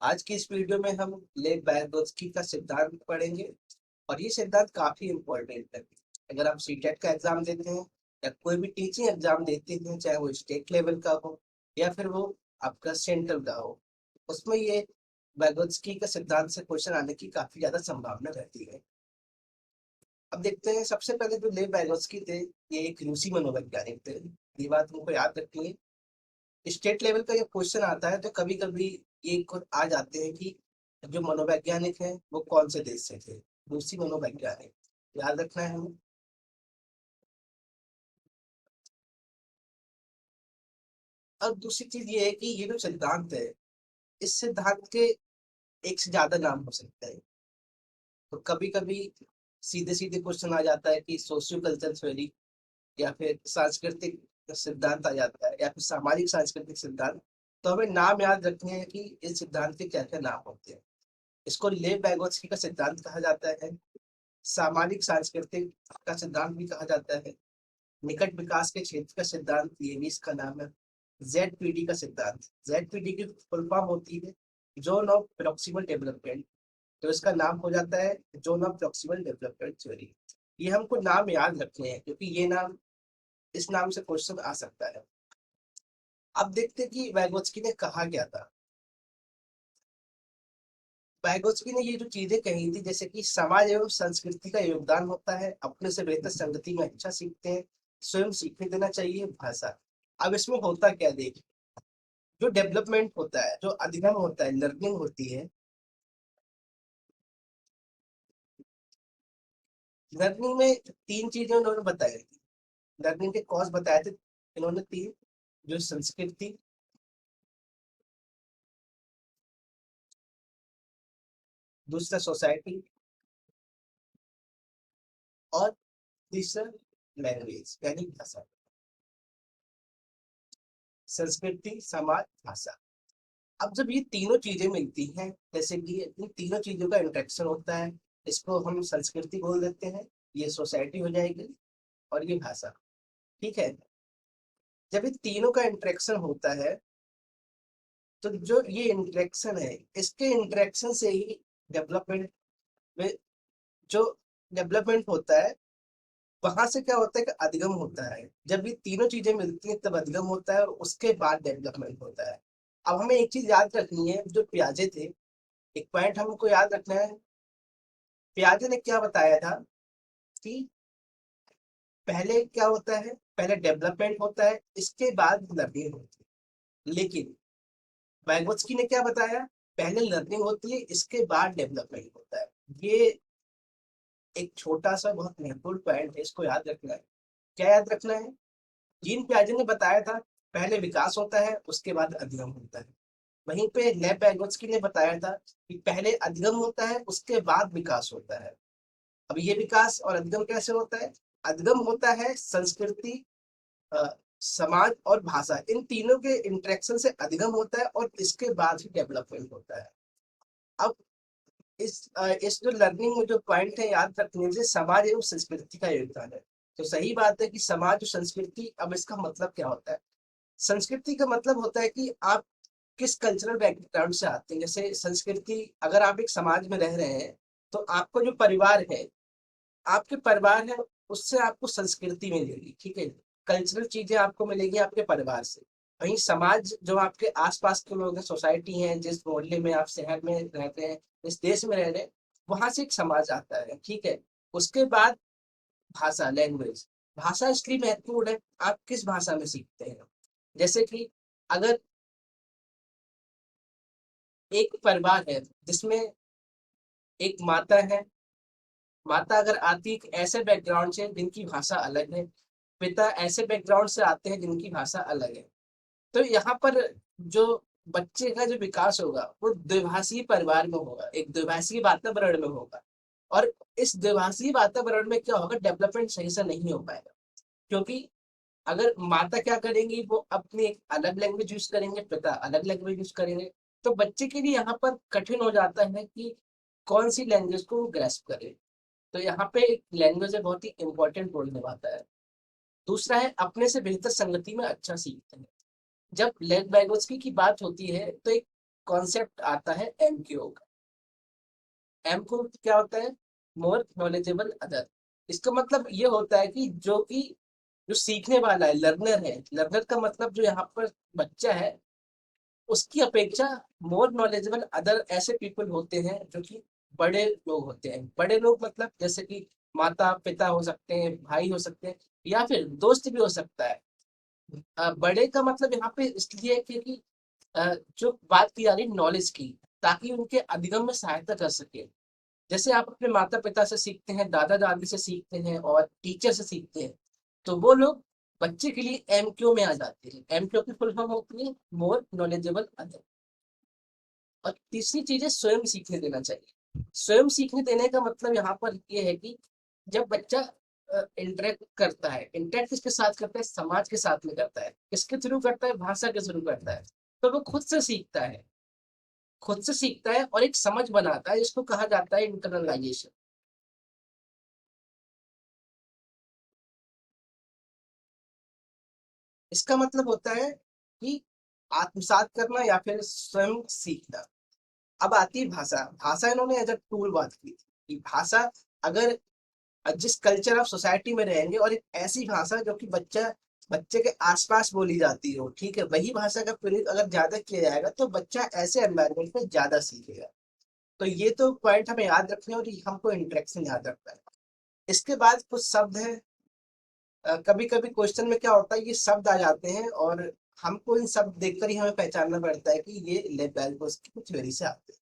आज की इस वीडियो में हम लेव बैरगोत्स्की का सिद्धांत पढ़ेंगे और ये सिद्धांत काफी इम्पोर्टेंट है। अगर आप सीटेट का एग्जाम देते हैं या कोई भी टीचिंग एग्जाम देते हैं, चाहे वो स्टेट लेवल का हो या फिर वो आपका सेंट्रल का हो, उसमें ये बैरगोत्स्की का सिद्धांत से क्वेश्चन आने की काफी ज्यादा संभावना रहती है। अब देखते हैं, सबसे पहले जो लेव बैरगोत्स्की थे, ये एक रूसी मनोवैज्ञानिक थे। ये बात हमको याद रखनी है। स्टेट लेवल का ये क्वेश्चन आता है तो कभी कभी ये खुद आ जाते हैं कि जो मनोवैज्ञानिक है वो कौन से देश से थे। रूसी मनोवैज्ञानिक याद रखना है हमें। और दूसरी चीज ये है कि ये जो सिद्धांत है, इस सिद्धांत के एक से ज्यादा नाम हो सकते हैं। तो कभी कभी सीधे सीधे क्वेश्चन आ जाता है कि सोशियो कल्चरल थ्योरी या फिर सांस्कृतिक सिद्धांत आ जाता है या फिर सामाजिक सांस्कृतिक सिद्धांत। तो हमें नाम याद रखने हैं कि इस सिद्धांत के क्या क्या नाम होते हैं। इसको लेव बैगोत्स्की का सिद्धांत कहा जाता है, सामाजिक सांस्कृतिक का सिद्धांत भी कहा जाता है, निकट विकास के क्षेत्र का सिद्धांत, ये भी इसका नाम है। जेडपीडी का सिद्धांत, जेडपीडी की फुल फॉर्म होती है जोन ऑफ प्रॉक्सिमल डेवलपमेंट। तो इसका नाम हो जाता है zone of proximal development theory. ये हमको नाम याद रखने हैं क्योंकि ये नाम, इस नाम से क्वेश्चन आ सकता है। अब देखते हैं कि वैगोत्स्की ने कहा क्या था। वैगोत्स्की ने ये जो चीजें कही थी, जैसे कि समाज एवं संस्कृति का योगदान होता है, अपने से बेहतर संगति में अच्छा सीखते हैं, स्वयं सीखने देना चाहिए भाषा। अब इसमें होता क्या, देखिए, जो डेवलपमेंट होता है, जो अधिगम होता है, लर्निंग होती है। लर्निंग में तीन चीजें उन्होंने बताई थी। लर्निंग के कॉज बताए थे इन्होंने तीन, जो संस्कृति, दूसरा सोसाइटी और तीसरा लैंग्वेज यानी भाषा। संस्कृति, समाज, भाषा। अब जब ये तीनों चीजें मिलती हैं, जैसे कि इन तीनों चीजों का इंटरेक्शन होता है, इसको हम संस्कृति बोल देते हैं, ये सोसाइटी हो जाएगी और ये भाषा। ठीक है। जब ये तीनों का इंटरेक्शन होता है तो जो ये इंटरेक्शन है, इसके इंटरेक्शन से ही डेवलपमेंट में, जो डेवलपमेंट होता है, वहां से क्या होता है कि अधिगम होता है। जब ये तीनों चीजें मिलती हैं तब अधिगम होता है और उसके बाद डेवलपमेंट होता है। अब हमें एक चीज याद रखनी है, जो प्याजे थे, एक पॉइंट हमको याद रखना है। प्याजे ने क्या बताया था कि पहले क्या होता है, पहले डेवलपमेंट होता है, इसके बाद लर्निंग होती है। लेकिन वैगोत्स्की ने क्या बताया, पहले लर्निंग होती है, इसके बाद डेवलपमेंट होता है। ये एक छोटा सा बहुत महत्वपूर्ण पॉइंट है, इसको याद रखना है। क्या याद रखना है? जीन पियाजे ने बताया था पहले विकास होता है, उसके बाद अधिगम होता है। वहीं पे लेव वैगोत्स्की ने बताया था कि पहले अधिगम होता है, उसके बाद विकास होता है। अब ये विकास और अधिगम कैसे होता है? अधिगम होता है संस्कृति, अ, समाज और भाषा, इन तीनों के इंटरेक्शन से अधिगम होता है और इसके बाद ही डेवलपमेंट होता है। अब इस जो लर्निंग में जो पॉइंट है याद रखने से, समाज एवं संस्कृति का योगदान है। तो सही बात है कि समाज और संस्कृति। अब इसका मतलब क्या होता है? संस्कृति का मतलब होता है कि आप किस कल्चरल बैकग्राउंड से आते हैं। जैसे संस्कृति, अगर आप एक समाज में रह रहे हैं तो आपको जो परिवार है, आपके परिवार है, उससे आपको संस्कृति मिलेगी। ठीक है, कल्चरल चीजें आपको मिलेगी आपके परिवार से। वहीं समाज, जो आपके आसपास के लोग हैं, सोसाइटी हैं, जिस मोहल्ले में आप, शहर में रहते हैं, जिस देश में रह रहे हैं, वहां से एक समाज आता है। ठीक है। उसके बाद भाषा, लैंग्वेज। भाषा इसलिए महत्वपूर्ण है, आप किस भाषा में सीखते हैं। जैसे कि अगर एक परिवार है जिसमें एक माता है, माता अगर आती है ऐसे बैकग्राउंड से जिनकी भाषा अलग है, पिता ऐसे बैकग्राउंड से आते हैं जिनकी भाषा अलग है, तो यहाँ पर जो बच्चे का जो विकास होगा वो द्विभाषी परिवार में होगा, एक द्विभाषी वातावरण में होगा। और इस द्विभाषी वातावरण में क्या होगा, डेवलपमेंट सही से नहीं हो पाएगा। क्योंकि अगर माता क्या करेंगी, वो अपनी एक अलग लैंग्वेज यूज करेंगे, पिता अलग लैंग्वेज यूज करेंगे, तो बच्चे के लिए यहाँ पर कठिन हो जाता है कि कौन सी लैंग्वेज को ग्रेस्प करे। तो यहाँ पे एक लैंग्वेज है, बहुत ही इंपॉर्टेंट रोल निभाता है। दूसरा है अपने से बेहतर संगति में अच्छा सीखते हैं। जब लेव वैगोत्स्की की बात होती है तो एक कॉन्सेप्ट आता है एमक्यू का। एमक्यू क्या होता है? More knowledgeable other. इसका मतलब ये होता है कि जो सीखने वाला है, लर्नर है, लर्नर का मतलब जो यहाँ पर बच्चा है, उसकी अपेक्षा मोर नॉलेजेबल अदर ऐसे पीपल होते हैं जो कि बड़े लोग होते हैं। बड़े लोग मतलब जैसे कि माता पिता हो सकते हैं, भाई हो सकते हैं, या फिर दोस्त भी हो सकता है। बड़े का मतलब यहाँ पे इसलिए है क्योंकि जो बात की जा रही नॉलेज की, ताकि उनके अधिगम में सहायता कर सके। जैसे आप अपने माता पिता से सीखते हैं, दादा दादी से सीखते हैं और टीचर से सीखते हैं, तो वो लोग बच्चे के लिए एमक्यू में आ जाते हैं। एमक्यू की फुल फॉर्म होती है मोर नॉलेजेबल अदर। और तीसरी चीज है स्वयं सीखने देना चाहिए। स्वयं सीखने देने का मतलब यहाँ पर ये है कि जब बच्चा इंटरेक्ट करता है, इंटरेक्ट किसके साथ करता है? समाज के साथ में करता है। किसके थ्रू करता है? भाषा के थ्रू करता है। तो वो खुद से सीखता है, खुद से सीखता है और एक समझ बनाता है, इसको कहा जाता है इंटरनलाइजेशन। इसका मतलब होता है कि आत्मसात करना या फिर स्वयं सीखना। अब आती है भाषा। भाषा इन्होंने एज अ टूल बात की थी कि भाषा, अगर जिस कल्चर ऑफ सोसाइटी में रहेंगे और एक ऐसी भाषा जो कि बच्चे के आसपास बोली जाती हो, ठीक है, वही भाषा का प्रयोग अगर ज्यादा किया जाएगा तो बच्चा ऐसे एनवायरनमेंट में ज्यादा सीखेगा। तो ये तो पॉइंट हमें याद रखने और हमको इंटरेक्शन याद रखना है। इसके बाद कुछ शब्द है। कभी कभी क्वेश्चन में क्या होता है, ये शब्द आ जाते हैं और हमको इन शब्द देखकर ही हमें पहचानना पड़ता है कि ये लेबल की थ्योरी से आते हैं।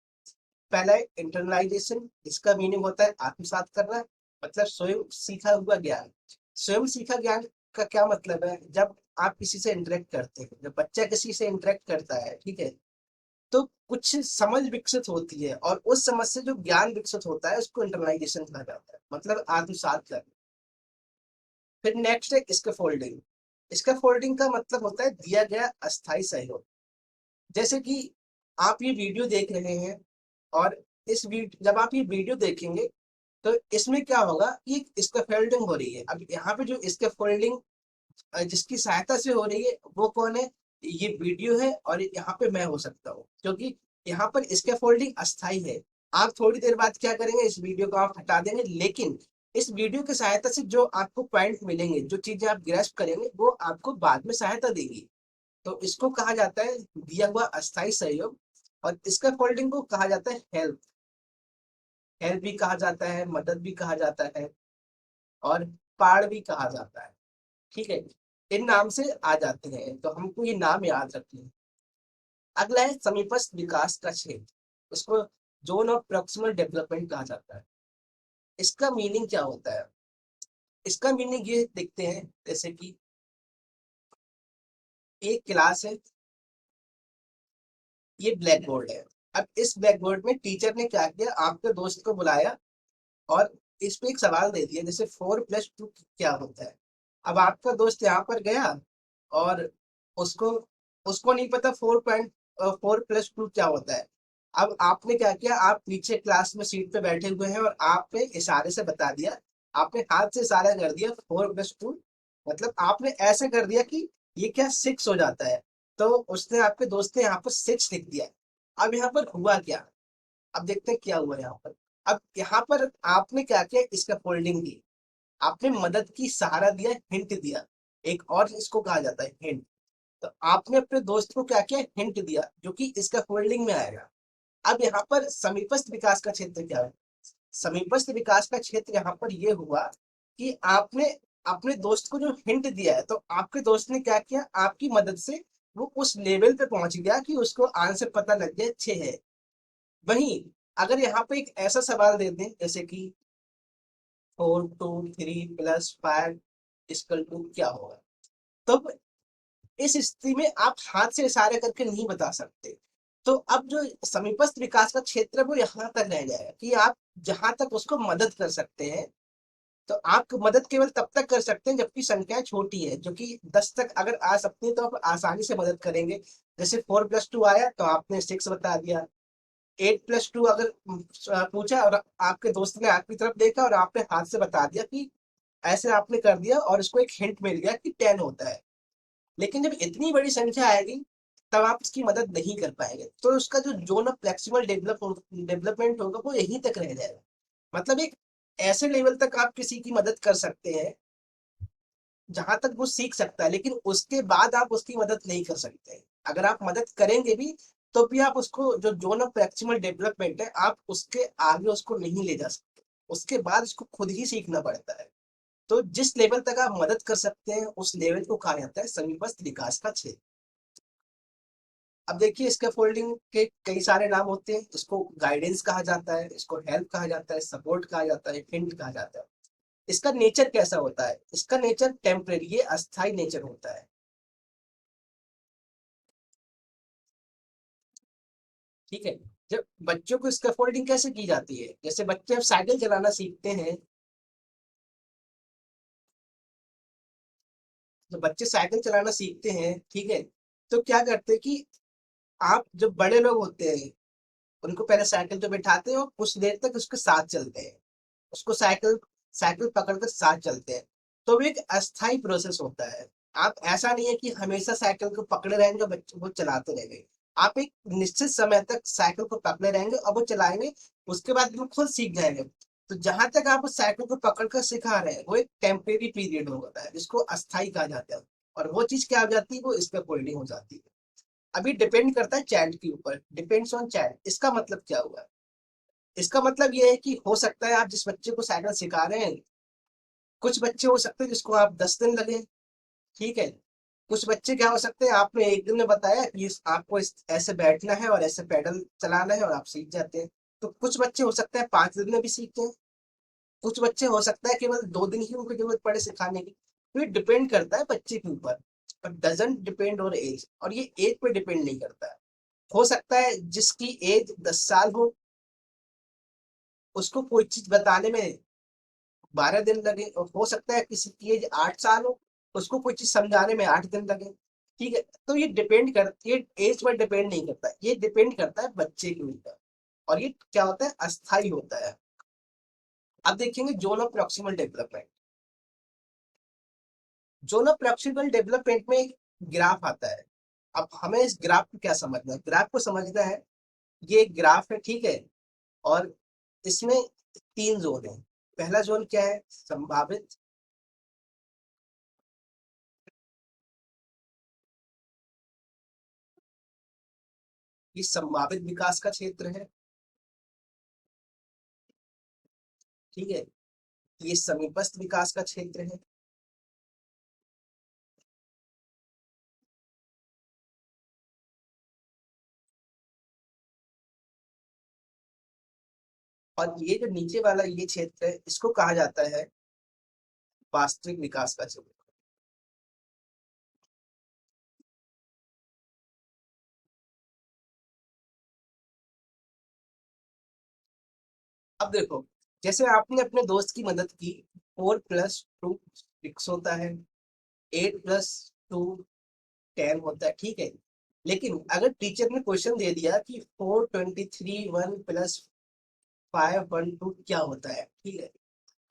पहला है इंटरनलाइजेशन। इसका मीनिंग होता है आत्मसात करना, मतलब स्वयं सीखा हुआ ज्ञान। स्वयं सीखा ज्ञान का क्या मतलब है? जब आप किसी से इंटरेक्ट करते हैं, जब बच्चा किसी से इंटरेक्ट करता है, ठीक है, तो कुछ समझ विकसित होती है और उस समझ से जो ज्ञान विकसित होता है उसको इंटरनलाइजेशन कहा जाता है, मतलब आत्मसात करना। फिर नेक्स्ट है स्कैफोल्डिंग। स्कैफोल्डिंग का मतलब होता है दिया गया अस्थायी सहयोग। जैसे कि आप ये वीडियो देख रहे हैं और इस वीडियो, जब आप ये वीडियो देखेंगे तो इसमें क्या होगा कि स्कैफोल्डिंग हो रही है। अब यहाँ पे जो स्कैफोल्डिंग जिसकी सहायता से हो रही है वो कौन है? ये वीडियो है और यहाँ पे मैं हो सकता हूँ, क्योंकि यहाँ पर स्कैफोल्डिंग अस्थाई है। आप थोड़ी देर बाद क्या करेंगे, इस वीडियो को आप हटा देंगे, लेकिन इस वीडियो की सहायता से जो आपको पॉइंट मिलेंगे, जो चीजें आप ग्रैस्प करेंगे, वो आपको बाद में सहायता देगी। तो इसको कहा जाता है दिया हुआ अस्थाई सहयोग। और स्कैफोल्डिंग को कहा जाता है हेल्प। हेल्प भी कहा जाता है, मदद भी कहा जाता है और पाड़ भी कहा जाता है। ठीक है, इन नाम से आ जाते हैं, तो हमको ये नाम याद रखने हैं। अगला है समीपस्थ विकास का क्षेत्र। उसको जोन ऑफ प्रॉक्सिमल डेवलपमेंट कहा जाता है। इसका मीनिंग क्या होता है? इसका मीनिंग ये देखते हैं, जैसे कि एक क्लास है, ये ब्लैक बोर्ड है। अब इस ब्लैक बोर्ड में टीचर ने क्या किया, आपके दोस्त को बुलाया और इस पे एक सवाल दे दिया, जैसे 4+2 क्या होता है। अब आपका दोस्त यहाँ पर गया और उसको उसको नहीं पता 4+2 क्या होता है। अब आपने क्या किया, आप पीछे क्लास में सीट पे बैठे हुए हैं और आपने इशारे से बता दिया, आपने हाथ से इशारा कर दिया 4+2, मतलब आपने ऐसे कर दिया कि ये क्या 6 हो जाता है। तो उसने, आपके दोस्त ने यहाँ पर 6 लिख दिया। अब यहाँ पर हुआ क्या? अब देखते हैं क्या हुआ यहाँ पर। अब यहाँ पर आपने क्या किया, इसका फोल्डिंग दी, आपने मदद की, सहारा दिया, हिंट दिया। एक और इसको कहा जाता है हिंट। तो आपने अपने दोस्त को क्या किया, हिंट दिया, जो कि इसका फोल्डिंग में आएगा। अब यहाँ पर समीपस्थ विकास का क्षेत्र क्या है? समीपस्थ विकास का क्षेत्र यहाँ पर यह हुआ कि आपने अपने दोस्त को जो हिंट दिया है, तो आपके दोस्त ने क्या किया, आपकी मदद से वो उस लेवल पे पहुंच गया कि उसको आंसर पता लग गया 6 है। वहीं अगर यहाँ पे एक ऐसा सवाल दे दें, जैसे कि 4 2 3 + 5 क्या होगा, तब इस स्थिति में आप हाथ से इशारे करके नहीं बता सकते। तो अब जो समीपस्थ विकास का क्षेत्र है वो यहाँ तक रह जाएगा कि आप जहां तक उसको मदद कर सकते हैं। तो आप मदद केवल तब तक कर सकते हैं जबकि संख्या छोटी है, जो कि 10 तक अगर आ सकती है तो आप आसानी से मदद करेंगे। जैसे 4+2 आया तो आपने 6 बता दिया। 8+2 अगर पूछा और आपके दोस्त ने आपकी तरफ देखा और आपने हाथ से बता दिया कि ऐसे आपने कर दिया और उसको एक हिंट मिल गया कि 10 होता है। लेकिन जब इतनी बड़ी संख्या आएगी तब आप उसकी मदद नहीं कर पाएंगे। तो उसका जो जोन ऑफ फ्लेक्सिबल डेवलपमेंट होगा वो यहीं तक रह जाएगा। मतलब एक ऐसे लेवल तक आप किसी की मदद कर सकते हैं जहां तक वो सीख सकता है, लेकिन उसके बाद आप उसकी मदद नहीं कर सकते। अगर आप मदद करेंगे भी तो भी आप उसको जो जोन ऑफ मैक्सिमल डेवलपमेंट है आप उसके आगे उसको नहीं ले जा सकते। उसके बाद उसको खुद ही सीखना पड़ता है। तो जिस लेवल तक आप मदद कर सकते हैं उस लेवल को कहा जाता है समीपस्थ विकास का क्षेत्र। अब देखिए स्कैफोल्डिंग के कई सारे नाम होते हैं। इसको गाइडेंस कहा जाता है, इसको हेल्प कहा जाता है, सपोर्ट कहा जाता है, हिंट कहा जाता है। इसका नेचर कैसा होता है? इसका नेचर टेम्परेरी, ये अस्थाई नेचर होता है। ठीक है। जब बच्चों को स्कैफोल्डिंग कैसे की जाती है, जैसे बच्चे अब साइकिल चलाना सीखते हैं, जब बच्चे साइकिल चलाना सीखते हैं, ठीक है, तो क्या करते हैं कि आप जो बड़े लोग होते हैं उनको पहले साइकिल पे बैठाते हैं और कुछ देर तक उसके साथ चलते हैं, उसको साइकिल साइकिल पकड़कर साथ चलते हैं। तो वो एक अस्थाई प्रोसेस होता है। आप ऐसा नहीं है कि हमेशा साइकिल को पकड़े रहेंगे और बच्चों को चलाते रहेंगे। आप एक निश्चित समय तक साइकिल को पकड़े रहेंगे और वो चलाएंगे, उसके बाद वो खुद सीख जाएंगे। तो जहां तक आप उस साइकिल को पकड़ कर सिखा रहे हैं वो एक टेम्परेरी पीरियड होता है जिसको अस्थाई कहा जाता है। और वो चीज क्या हो जाती है, वो इस पे फोल्डिंग हो जाती है। अभी डिपेंड करता है चाइल्ड के ऊपर, डिपेंड्स ऑन चाइल्ड। इसका मतलब क्या हुआ? इसका मतलब ये है कि हो सकता है आप जिस बच्चे को साइकिल सिखा रहे हैं, कुछ बच्चे हो सकते हैं जिसको आप 10 दिन लगे, ठीक है। कुछ बच्चे क्या हो सकते हैं आपने एक दिन में बताया कि आपको ऐसे बैठना है और ऐसे पैडल चलाना है और आप सीख जाते हैं। तो कुछ बच्चे हो सकता है 5 दिन में भी सीखते हैं। कुछ बच्चे हो सकता है केवल 2 दिन ही उनको जरूरत पड़े सिखाने की। तो ये डिपेंड करता है बच्चे के ऊपर, और डजेंट डिपेंड ऑन एज। और ये एज पे डिपेंड नहीं करता है। हो सकता है जिसकी एज 10 साल हो उसको कोई चीज बताने में 12 दिन लगे, और हो सकता है किसी की एज 8 साल हो उसको कोई चीज समझाने में 8 दिन लगे। ठीक है। तो ये एज पर डिपेंड नहीं करता, ये डिपेंड करता है बच्चे के ऊपर। और ये क्या होता है, अस्थाई होता है। अब देखेंगे zone of proximal development. Zone of proximal development में एक ग्राफ आता है। अब हमें इस ग्राफ को क्या समझना है? ग्राफ को समझना है, ये एक ग्राफ है, ठीक है। और इसमें 3 जोन है। पहला जोन क्या है? संभावित। ये संभावित विकास का क्षेत्र है, ठीक है। ये समीपस्थ विकास का क्षेत्र है, और ये जो नीचे वाला ये क्षेत्र है इसको कहा जाता है वास्तविक विकास का क्षेत्र। अब देखो, जैसे आपने अपने दोस्त की मदद की, 4+2 6 होता है, 8+2 10 होता है, ठीक है। लेकिन अगर टीचर ने क्वेश्चन दे दिया कि 4 23 1+5 1 2 क्या होता है, ठीक है।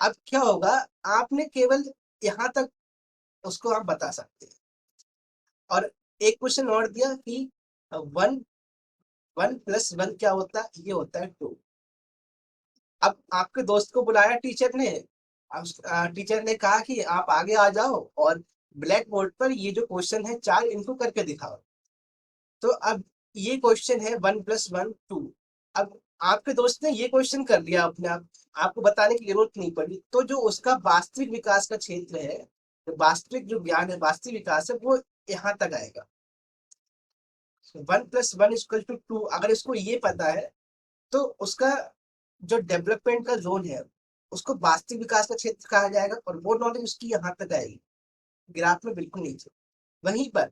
अब क्या होगा, आपने केवल यहाँ तक उसको आप बता सकते हैं। और एक क्वेश्चन और दिया कि 1 1+1 क्या होता है, ये होता है 2। अब आपके दोस्त को बुलाया टीचर ने। अब टीचर ने कहा कि आप आगे आ जाओ और ब्लैक बोर्ड पर ये जो क्वेश्चन है 4 इनको करके दिखाओ। तो अब ये क्वेश्चन है 1+1 2। अब आपके दोस्त ने ये क्वेश्चन कर लिया अपने आप, आपको बताने की जरूरत नहीं पड़ी। तो जो उसका वास्तविक विकास का क्षेत्र है, वास्तविक जो ज्ञान है, वास्तविक विकास है, वो यहाँ तक आएगा। 1+1 = 2। अगर इसको ये पता है तो उसका जो डेवलपमेंट का जोन है उसको वास्तविक विकास का क्षेत्र कहा जाएगा, और वो नॉलेज उसकी यहाँ तक आएगी, ग्राफ में बिल्कुल नीचे। वहीं पर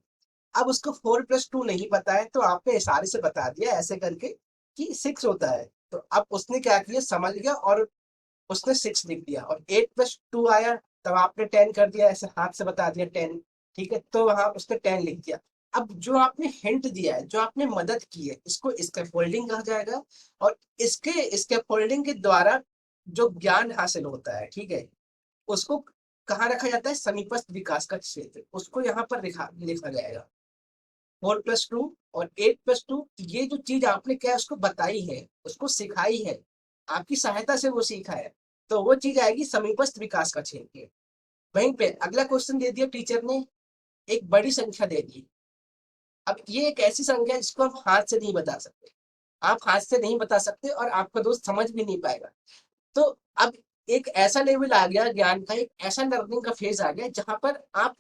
अब उसको 4+2 नहीं पता है तो आपने इशारे से बता दिया ऐसे करके कि 6 होता है। तो अब उसने क्या किया, समझ गया और उसने 6 लिख दिया। और 8+2 आया, तब आपने 10 कर दिया, ऐसे हाथ से बता दिया 10। ठीक है, तो वहां उसने 10 लिख दिया। अब जो आपने हिंट दिया है, जो आपने मदद की है, इसको स्कैफोल्डिंग कहा जाएगा। और इसके स्कैफोल्डिंग के द्वारा जो ज्ञान हासिल होता है, ठीक है, उसको कहाँ रखा जाता है? समीपस्थ विकास का क्षेत्र, उसको यहाँ पर लिखा लिखा जाएगा। 4+2 और 8+2, ये जो चीज आपने क्या है उसको बताई है, उसको सिखाई है, आपकी सहायता से वो सीखा है, तो वो चीज आएगी समीपस्थ विकास का क्षेत्र। वहीं पे अगला क्वेश्चन दे दिया टीचर ने, एक बड़ी संख्या दे दी। अब ये एक ऐसी संख्या है जिसको हम हाथ से नहीं बता सकते, आप हाथ से नहीं बता सकते और आपका दोस्त समझ भी नहीं पाएगा। तो अब एक ऐसा लेवल आ गया ज्ञान का, एक ऐसा लर्निंग का फेज आ गया जहां पर आप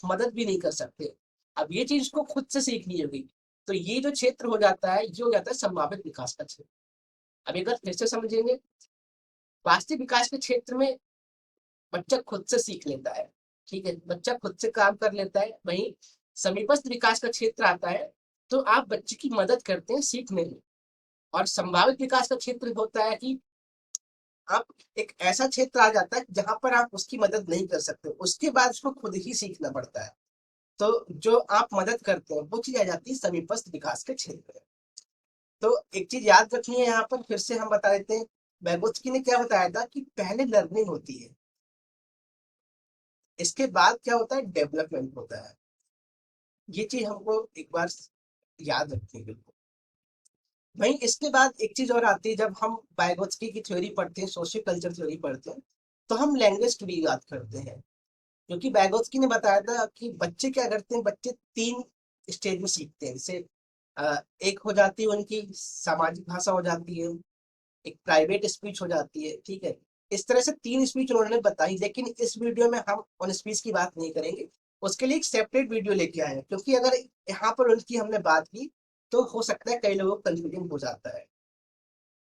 मदद भी नहीं कर सकते। अब ये चीज को खुद से सीखनी होगी। तो ये जो क्षेत्र हो जाता है, ये हो जाता है संभावित विकास का क्षेत्र। अब एक बार फिर से समझेंगे, वास्तविक विकास के क्षेत्र में बच्चा खुद से सीख लेता है, ठीक है, बच्चा खुद से काम कर लेता है। वहीं समीपस्थ विकास का क्षेत्र आता है तो आप बच्चे की मदद करते हैं सीखने में। और संभावित विकास का क्षेत्र होता है कि आप एक ऐसा क्षेत्र आ जाता है जहां पर आप उसकी मदद नहीं कर सकते, उसके बाद उसको खुद ही सीखना पड़ता है। तो जो आप मदद करते हैं वो चीज आ जाती है समीपस्थ विकास के क्षेत्र में। तो एक चीज याद रखनी है, यहाँ पर फिर से हम बता देते हैं, बैगोत्स्की ने क्या बताया था कि पहले लर्निंग होती है, इसके बाद क्या होता है, डेवलपमेंट होता है। ये चीज हमको एक बार याद रखनी है बिल्कुल। वहीं इसके बाद एक चीज और आती है, जब हम बैगोत्स्की की थ्योरी पढ़ते हैं, सोशियो कल्चर थ्योरी पढ़ते हैं, तो हम लैंग्वेज की भी याद करते हैं। क्योंकि बैगोत्स्की ने बताया था कि बच्चे क्या करते हैं, बच्चे 3 स्टेज में सीखते हैं। जैसे एक हो जाती है उनकी सामाजिक भाषा हो जाती है, एक प्राइवेट स्पीच हो जाती है, ठीक है। इस तरह से 3 स्पीच उन्होंने बताई, लेकिन इस वीडियो में हम उन स्पीच की बात नहीं करेंगे। उसके लिए एक सेपरेट वीडियो लेके आए हैं, क्योंकि अगर यहाँ पर उनकी हमने बात की तो हो सकता है कई लोगों को कंफ्यूजन हो जाता है।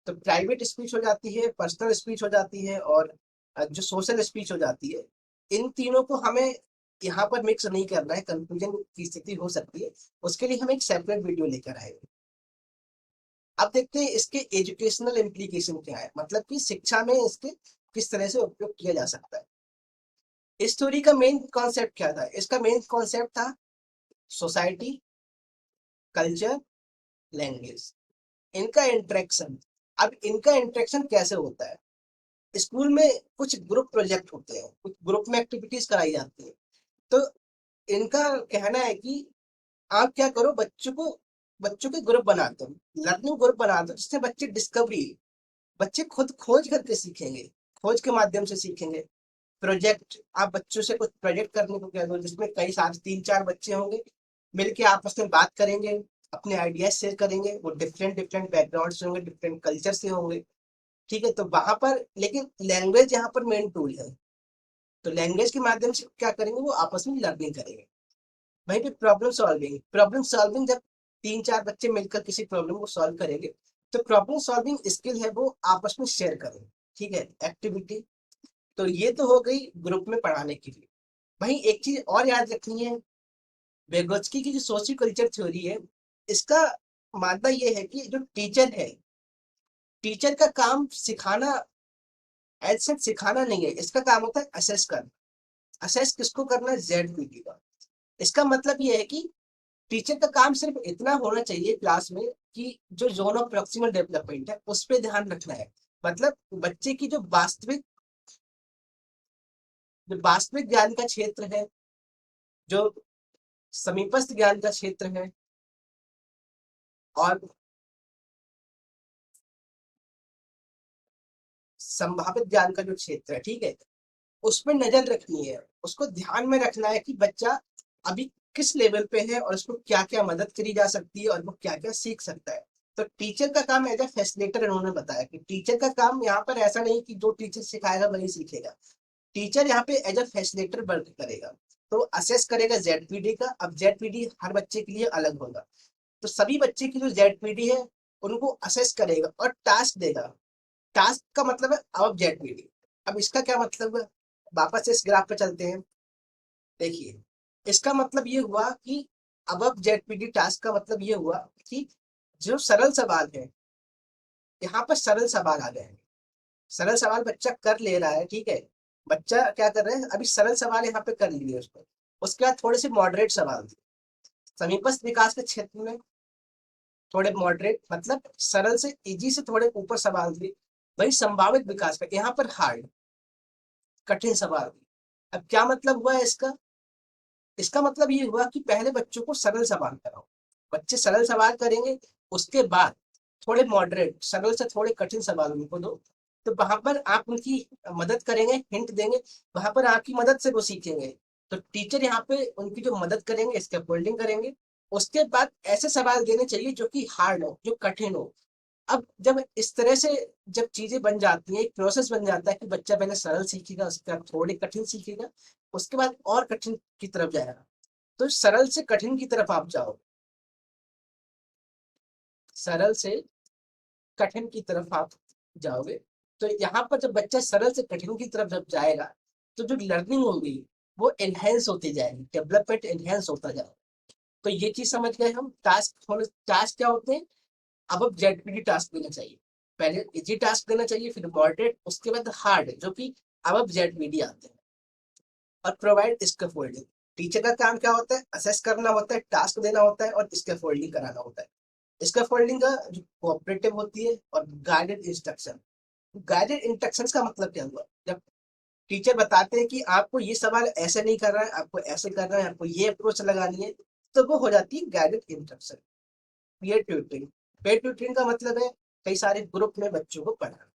तो प्राइवेट स्पीच हो जाती है, पर्सनल स्पीच हो जाती है, और जो सोशल स्पीच हो जाती है। इन तीनों को हमें यहाँ पर मिक्स नहीं करना है, कंफ्यूजन की स्थिति हो सकती है। उसके लिए हम एक सेपरेट वीडियो लेकर आएंगे। अब देखते हैं इसके एजुकेशनल इम्प्लीकेशन क्या है, मतलब कि शिक्षा में इसके किस तरह से उपयोग किया जा सकता है। इस थ्योरी का मेन कॉन्सेप्ट क्या था, इसका मेन कॉन्सेप्ट था सोसाइटी, कल्चर, लैंग्वेज, इनका इंटरेक्शन। अब इनका इंटरेक्शन कैसे होता है, स्कूल में कुछ ग्रुप प्रोजेक्ट होते हैं, कुछ ग्रुप में एक्टिविटीज कराई जाती है। तो इनका कहना है कि आप क्या करो, बच्चों के ग्रुप बनाते हो, लर्निंग ग्रुप बनाते हो, जिससे बच्चे डिस्कवरी, बच्चे खुद खोज करके सीखेंगे, खोज के माध्यम से सीखेंगे। प्रोजेक्ट, आप बच्चों से कुछ प्रोजेक्ट करने को कह दो, जिसमें कई सारे 3-4 बच्चे होंगे, मिलके आपस में बात करेंगे, अपने आइडियाज शेयर करेंगे। वो डिफरेंट डिफरेंट बैकग्राउंड से होंगे, डिफरेंट कल्चर से होंगे, ठीक है। तो वहां पर लेकिन लैंग्वेज यहाँ पर मेन टूल है। तो लैंग्वेज के माध्यम से क्या करेंगे, वो आपस में लर्निंग करेंगे। वहीं पे प्रॉब्लम सॉल्विंग जब 3-4 बच्चे मिलकर किसी प्रॉब्लम को सॉल्व करेंगे, तो प्रॉब्लम सॉल्विंग स्किल है वो आपस में शेयर करेंगे, ठीक है, एक्टिविटी। तो ये तो हो गई ग्रुप में पढ़ाने के लिए। वहीं एक चीज और याद रखनी है, वेगोत्स्की की जो सोशियो कल्चर थ्योरी है, इसका मानना ये है कि जो टीचर है, टीचर का काम सिखाना, एज सच सिखाना नहीं है, इसका काम होता है असेस करना। असेस किसको करना है, जेड का। इसका मतलब ये है कि टीचर का काम सिर्फ इतना होना चाहिए क्लास में कि जो जोन ऑफ प्रॉक्सिमल डेवलपमेंट है उस पर ध्यान रखना है। मतलब बच्चे की जो वास्तविक ज्ञान का क्षेत्र है, जो समीपस्थ ज्ञान का क्षेत्र है, और संभावित ज्ञान का जो क्षेत्र है, ठीक है, उस पर नजर रखनी है। उसको ध्यान में रखना है कि बच्चा अभी किस लेवल पे है और उसको क्या क्या मदद करी जा सकती है और वो क्या क्या सीख सकता है। तो टीचर का काम एज ए फैसिलिटेटर, उन्होंने बताया कि टीचर का काम यहाँ पर ऐसा नहीं कि जो टीचर सिखाएगा वही सीखेगा। टीचर यहाँ पे एज अ फैसिलिटेटर वर्क करेगा। तो असेस करेगा जेडपीडी का। अब जेडपीडी हर बच्चे के लिए अलग होगा, तो सभी बच्चे की जो जेडपीडी है उनको असेस करेगा और टास्क देगा। टास्क का मतलब है अब जेडपीडी। अब इसका क्या मतलब है, वापस इस ग्राफ पे चलते हैं। देखिए, इसका मतलब ये हुआ कि अब जेडपीडी टास्क का मतलब ये हुआ कि जो सरल सवाल है, यहाँ पर सरल सवाल आ गए हैं। सरल सवाल बच्चा कर ले रहा है, ठीक है, बच्चा क्या कर रहे हैं, अभी सरल सवाल यहाँ पे कर लिए उसको। उसके बाद थोड़े से मॉडरेट सवाल थे, समीपस्थ विकास के क्षेत्र में थोड़े मॉडरेट, मतलब सरल से इजी से थोड़े ऊपर सवाल थे। वही संभावित विकास पे यहाँ पर हार्ड, कठिन सवाल थे। अब क्या मतलब हुआ है इसका, इसका मतलब ये हुआ कि पहले बच्चों को सरल सवाल कराओ, बच्चे सरल सवाल करेंगे, उसके बाद थोड़े मॉडरेट सरल से थोड़े कठिन सवाल उनको दो, तो वहां पर आप उनकी मदद करेंगे, हिंट देंगे, वहां पर आपकी मदद से वो सीखेंगे। तो टीचर यहाँ पे उनकी जो मदद करेंगे, स्कैफोल्डिंग करेंगे। उसके बाद ऐसे सवाल देने चाहिए जो कि हार्ड हो, जो कठिन हो। अब जब इस तरह से जब चीजें बन जाती हैं, एक प्रोसेस बन जाता है कि बच्चा पहले सरल सीखेगा, उसके बाद थोड़े कठिन सीखेगा, उसके बाद और कठिन की तरफ जाएगा। तो सरल से कठिन की तरफ आप जाओ, सरल से कठिन की तरफ आप जाओगे। तो यहाँ पर जब बच्चा सरल से कठिन की तरफ जब जाएगा, तो जो लर्निंग होगी वो एनहेंस होती जाएगी, डेवलपमेंट एनहेंस होता जाएगा। तो ये चीज समझ गए हम। टास्क क्या होते हैं? अब जेडपीटी टास्क देना चाहिए, पहले इजी टास्क देना चाहिए, फिर मॉडरेट, उसके बाद हार्ड, जो कि अब जेडपीटी आते हैं। और प्रोवाइड स्कैफोल्डिंग, टीचर का काम क्या होता है? असेस करना होता है, टास्क देना होता है और स्कैफोल्डिंग कराना होता है। स्कैफोल्डिंग का जो कोऑपरेटिव होती है, और गाइडेड इंस्ट्रक्शन। गाइडेड इंस्ट्रक्शंस का मतलब क्या हुआ? जब टीचर बताते हैं कि आपको ये सवाल ऐसे नहीं करना है, आपको ऐसे करना है, आपको ये अप्रोच लगानी है, तो वो हो जाती है guided instruction. Peer tutoring, peer tutoring का मतलब है कई सारे ग्रुप में बच्चों को पढ़ाना।